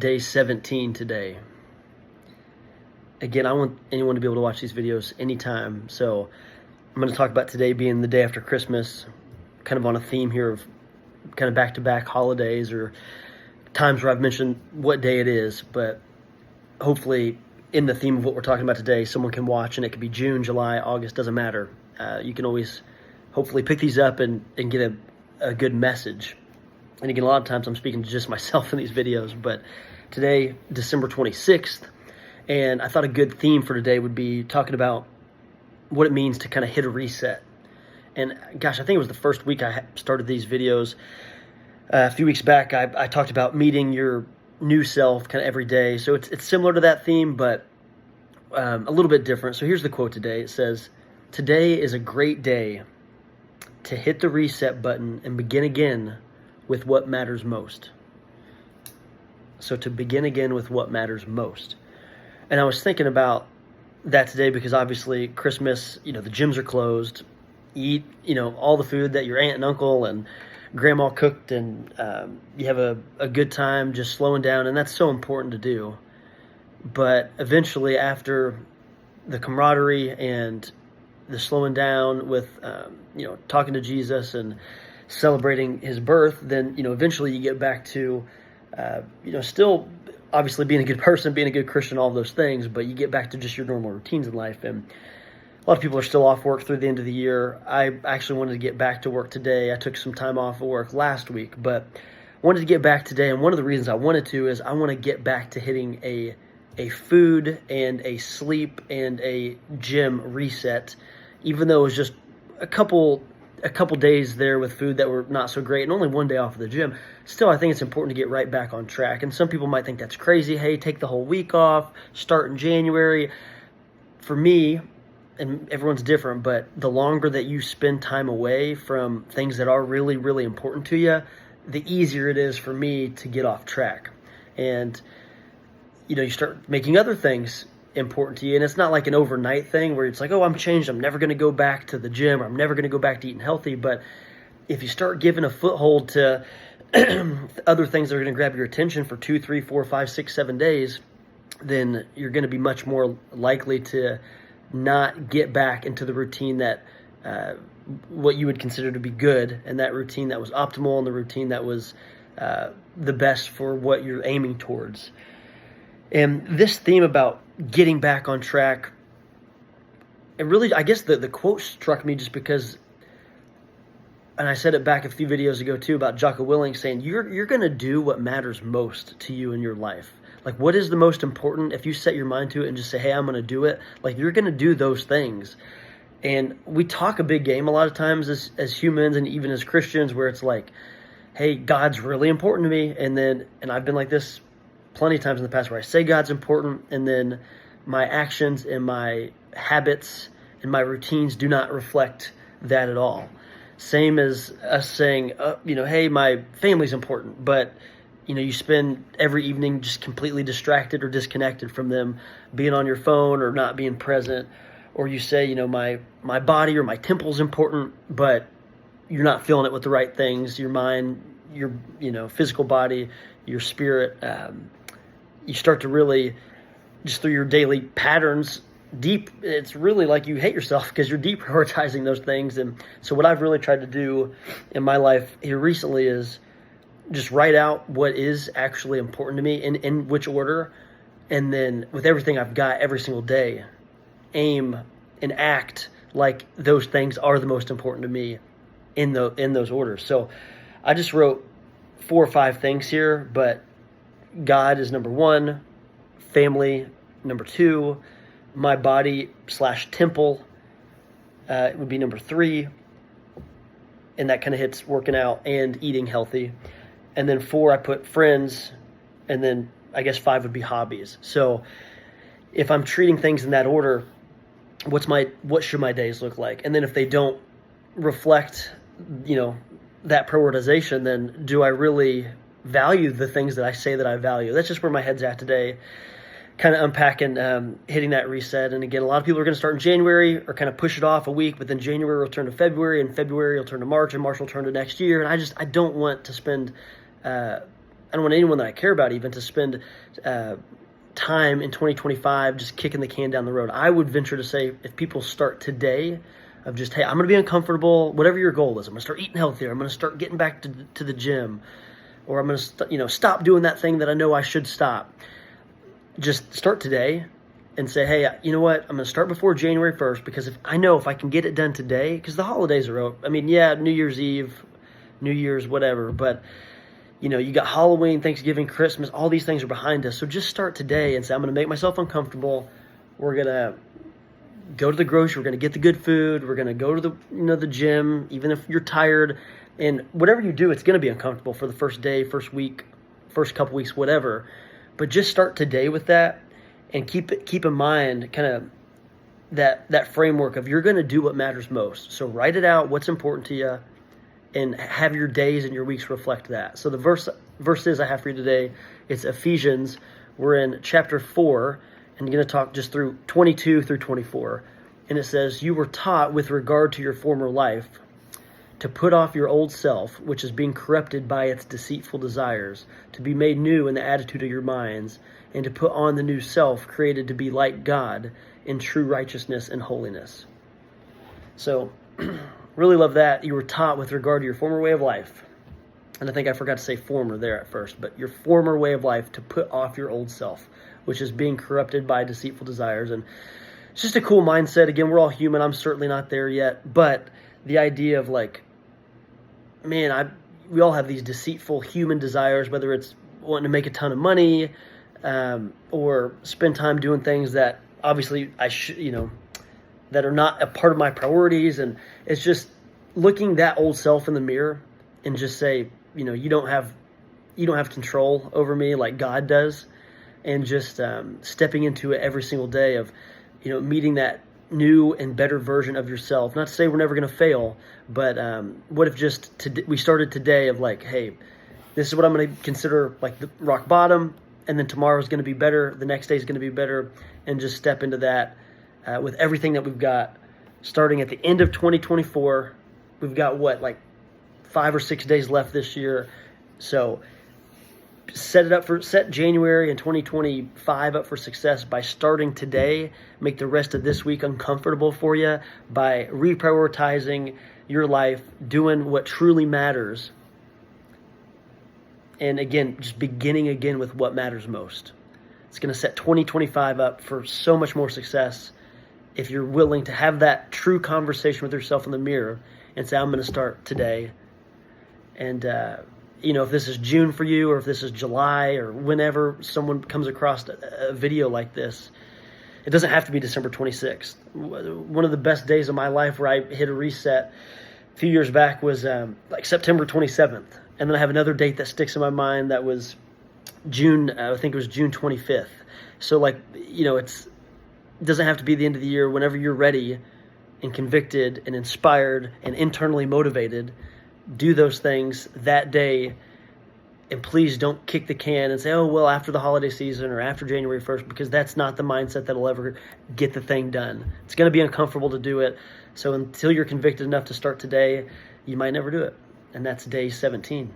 day 17 today. Again, I want anyone to be able to watch these videos anytime. So I'm going to talk about today being the day after Christmas, kind of on a theme here of kind of back-to-back holidays or times where I've mentioned what day it is. But hopefully in the theme of what we're talking about today, someone can watch, and it could be June, July, August, doesn't matter. You can always hopefully pick these up and get a good message. And again, a lot of times I'm speaking to just myself in these videos, but today, December 26th, and I thought a good theme for today would be talking about what it means to kind of hit a reset. And gosh, I think it was the first week I started these videos. A few weeks back, I talked about meeting your new self kind of every day. So it's similar to that theme, but a little bit different. So here's the quote today. It says, "Today is a great day to hit the reset button and begin again with what matters most." So to begin again with what matters most. And I was thinking about that today because obviously Christmas, the gyms are closed. You eat, all the food that your aunt and uncle and grandma cooked, and you have a good time just slowing down, and that's so important to do. But eventually, after the camaraderie and the slowing down with, talking to Jesus and celebrating his birth, then, eventually you get back to, still obviously being a good person, being a good Christian, all of those things, but you get back to just your normal routines in life. And a lot of people are still off work through the end of the year. I actually wanted to get back to work today. I took some time off of work last week, but wanted to get back today. And one of the reasons I wanted to is I want to get back to hitting a food and a sleep and a gym reset, even though it was just a couple days there with food that were not so great and only one day off of the gym. Still, I think it's important to get right back on track. And some people might think that's crazy. Hey, take the whole week off, start in January. For me, and everyone's different, but the longer that you spend time away from things that are really, really important to you, the easier it is for me to get off track. And, you start making other things important to you. And it's not like an overnight thing where it's like, oh, I'm changed, I'm never going to go back to the gym, or I'm never going to go back to eating healthy. But if you start giving a foothold to other things that are going to grab your attention for 2, 3, 4, 5, 6, 7 days, then you're going to be much more likely to not get back into the routine that what you would consider to be good, and that routine that was optimal, and the routine that was the best for what you're aiming towards. And this theme about getting back on track, and really, I guess the quote struck me just because, and I said it back a few videos ago too, about Jocko Willink saying, you're going to do what matters most to you in your life. Like, what is the most important? If you set your mind to it and just say, hey, I'm going to do it, like, you're going to do those things. And we talk a big game a lot of times as humans and even as Christians, where it's like, hey, God's really important to me. And I've been like this plenty of times in the past where I say God's important, and then my actions and my habits and my routines do not reflect that at all. Same as us saying, hey, my family's important, but you spend every evening just completely distracted or disconnected from them, being on your phone or not being present. Or you say, my body or my temple's important, but you're not feeling it with the right things. Your mind, your physical body, your spirit. You start to really, just through your daily patterns, it's really like you hate yourself because you're deprioritizing those things. And so what I've really tried to do in my life here recently is just write out what is actually important to me in which order, and then with everything I've got every single day, aim and act like those things are the most important to me in those orders. So I just wrote 4 or 5 things here, but God is number 1, family number 2, my body / temple it would be number 3, and that kind of hits working out and eating healthy. And then 4, I put friends, and then I guess 5 would be hobbies. So if I'm treating things in that order, what should my days look like? And then if they don't reflect, that prioritization, then do I really value the things that I say that I value? That's just where my head's at today, kind of unpacking, hitting that reset. And again, a lot of people are going to start in January or kind of push it off a week, but then January will turn to February, and February will turn to March, and March will turn to next year. And I don't want to spend I don't want anyone that I care about even to spend time in 2025 just kicking the can down the road. I would venture to say if people start today of just, hey, I'm going to be uncomfortable, whatever your goal is. I'm going to start eating healthier. I'm going to start getting back to the gym, or I'm going to stop doing that thing that I know I should stop. Just start today and say, hey, you know what? I'm going to start before January 1st, because if I can get it done today, because the holidays are over. I mean, yeah, New Year's Eve, New Year's, whatever, but you got Halloween, Thanksgiving, Christmas, all these things are behind us. So just start today and say, I'm going to make myself uncomfortable. We're going to go to the grocery. We're going to get the good food. We're going to go to the gym, even if you're tired. And whatever you do, it's going to be uncomfortable for the first day, first week, first couple weeks, whatever. But just start today with that, and keep in mind kind of that framework of you're going to do what matters most. So write it out, what's important to you, and have your days and your weeks reflect that. So the verses I have for you today, it's Ephesians. We're in chapter 4, and I'm going to talk just through 22 through 24. And it says, you were taught with regard to your former life to put off your old self, which is being corrupted by its deceitful desires, to be made new in the attitude of your minds, and to put on the new self, created to be like God in true righteousness and holiness. So, really love that. You were taught with regard to your former way of life. And I think I forgot to say former there at first, but your former way of life, to put off your old self, which is being corrupted by deceitful desires. And it's just a cool mindset. Again, we're all human. I'm certainly not there yet. But the idea of we all have these deceitful human desires, whether it's wanting to make a ton of money, or spend time doing things that obviously that are not a part of my priorities. And it's just looking that old self in the mirror and just say, you don't have control over me like God does. And just stepping into it every single day of, meeting that new and better version of yourself. Not to say we're never going to fail, but what if just we started today of hey, this is what I'm going to consider the rock bottom, and then tomorrow is going to be better, the next day is going to be better, and just step into that with everything that we've got. Starting at the end of 2024, we've got 5 or 6 days left this year. So set January and 2025 up for success by starting today. Make the rest of this week uncomfortable for you by reprioritizing your life, doing what truly matters. And again, just beginning again with what matters most. It's going to set 2025 up for so much more success if you're willing to have that true conversation with yourself in the mirror and say, I'm going to start today. And, if this is June for you, or if this is July, or whenever someone comes across a video like this, it doesn't have to be December 26th. One of the best days of my life where I hit a reset a few years back was September 27th. And then I have another date that sticks in my mind that was June 25th. So it doesn't have to be the end of the year. Whenever you're ready and convicted and inspired and internally motivated, do those things that day. And please don't kick the can and say, oh, well, after the holiday season or after January 1st, because that's not the mindset that'll ever get the thing done. It's going to be uncomfortable to do it. So until you're convicted enough to start today, you might never do it. And that's day 17.